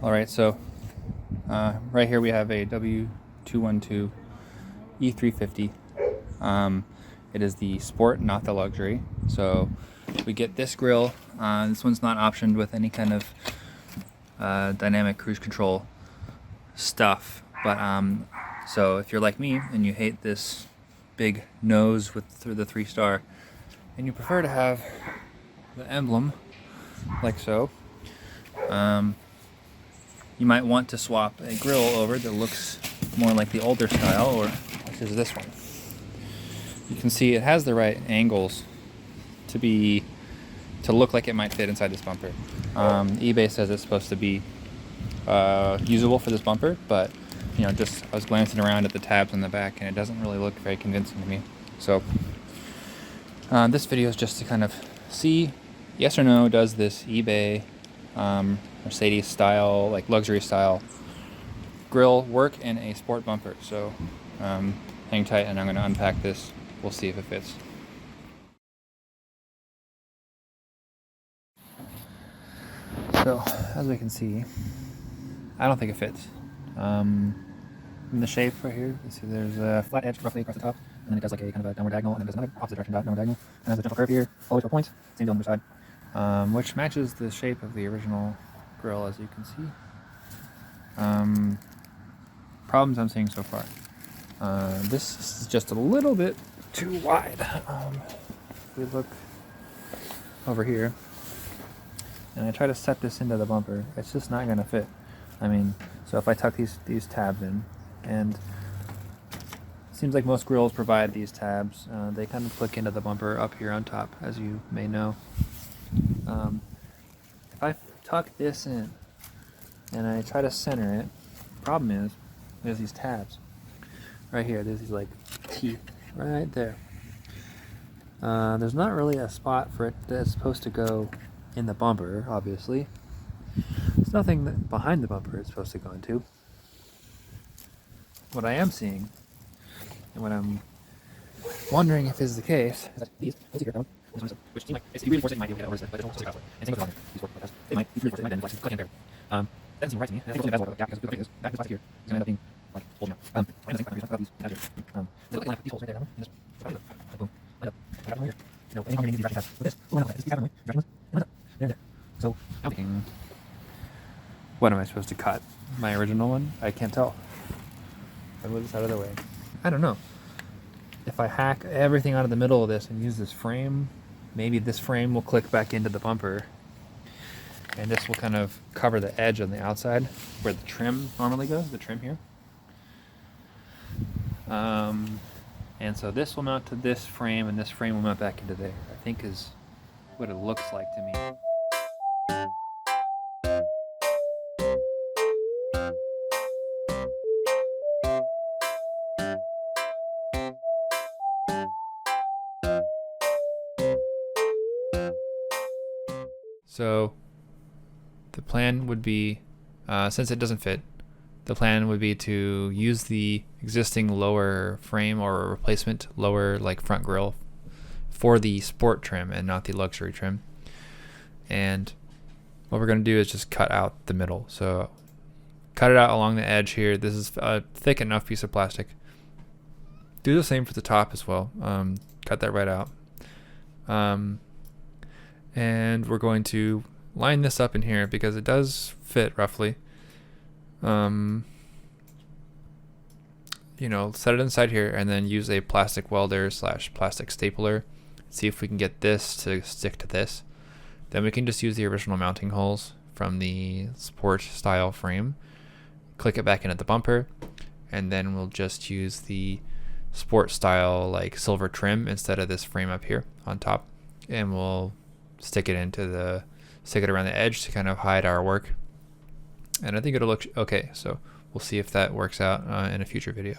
Alright, so right here we have a W212 E350. It is the sport, not the luxury. So we get this grille. This one's not optioned with any kind of dynamic cruise control stuff. But so if you're like me and you hate this big nose through the 3-star, and you prefer to have the emblem like so, you might want to swap a grille over that looks more like the older style, or which is this one. You can see it has the right angles to look like it might fit inside this bumper. eBay says it's supposed to be usable for this bumper, but I was glancing around at the tabs on the back and it doesn't really look very convincing to me. So this video is just to kind of see, yes or no, does this eBay Mercedes style, like luxury style grille work in a sport bumper? So hang tight and I'm going to unpack this. We'll see if it fits. So as we can see, I don't think it fits. In the shape right here, you see there's a flat edge roughly across the top, and then it does like a kind of a downward diagonal, and then there's another opposite direction downward diagonal, and there's a gentle curve here, all the way to a point, same deal on the other side, which matches the shape of the original grille, as you can see. Problems I'm seeing so far. This is just a little bit too wide. If we look over here, and I try to set this into the bumper, it's just not going to fit. So if I tuck these tabs in, and it seems like most grilles provide these tabs, they kind of click into the bumper up here on top, as you may know. If I tuck this in and I try to center it, the problem is there's these tabs right here. There's these like teeth right there. There's not really a spot for it that's supposed to go in the bumper, obviously. There's nothing behind the bumper it's supposed to go into. What I am seeing, and what I'm wondering if is the case, is that these here, which seem like it's reinforced it might be able to get over this, but it's almost supposed to go. And same with these work podcasts. It might reinforce it, might then like click in there. That doesn't seem right to me. And I think it's the bezel, yeah, because the thing is that plastic here is going to end up being like holding up. I think about these tabs here. They look like these holes right there. And just boom, light up. I got one here. Anything wrong with these ratchet tabs? With this, oh, no, this tab away. Ratchet line, up. There. So I'm thinking, what am I supposed to cut? My original one? I can't tell. I move this out of the way. I don't know. If I hack everything out of the middle of this and use this frame, maybe this frame will click back into the bumper, and this will kind of cover the edge on the outside where the trim normally goes, the trim here. And so this will mount to this frame, and this frame will mount back into there, I think is what it looks like to me. So the plan would be, since it doesn't fit, the plan would be to use the existing lower frame or replacement lower like front grille for the sport trim and not the luxury trim. And what we're going to do is just cut out the middle. So cut it out along the edge here. This is a thick enough piece of plastic. Do the same for the top as well. Cut that right out. And we're going to line this up in here because it does fit roughly. Set it inside here and then use a plastic welder / plastic stapler. See if we can get this to stick to this. Then we can just use the original mounting holes from the sport style frame, click it back into the bumper, and then we'll just use the sport style like silver trim instead of this frame up here on top, and we'll stick it around the edge to kind of hide our work, and I think it'll look okay. So we'll see if that works out in a future video.